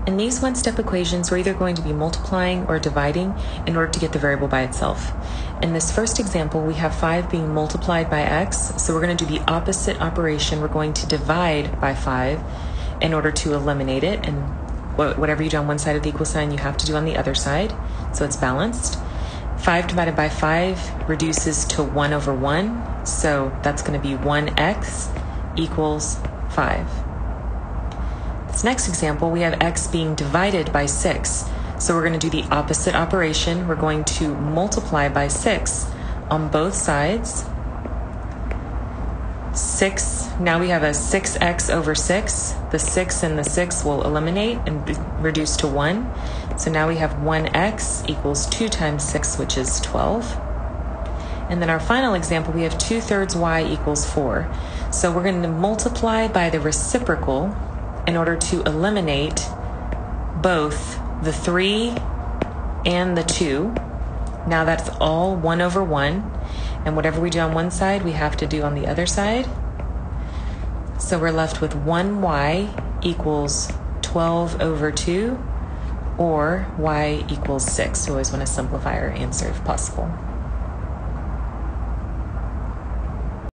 In these one-step equations, we're either going to be multiplying or dividing in order to get the variable by itself. In this first example, we have 5 being multiplied by x, so we're going to do the opposite operation. We're going to divide by 5 in order to eliminate it, and whatever you do on one side of the equal sign, you have to do on the other side, so it's balanced. 5 divided by 5 reduces to 1 over 1, so that's going to be 1x equals 5. This next example, we have x being divided by 6. So we're going to do the opposite operation. We're going to multiply by 6 on both sides. 6, now we have a 6x over 6. The 6 and the 6 will eliminate and reduce to 1. So now we have 1x equals 2 times 6, which is 12. And then our final example, we have 2/3 y equals 4. So we're going to multiply by the reciprocal in order to eliminate both the 3 and the 2. Now that's all 1 over 1. And whatever we do on one side, we have to do on the other side. So we're left with 1y equals 12 over 2, or y equals 6. We always want to simplify our answer if possible.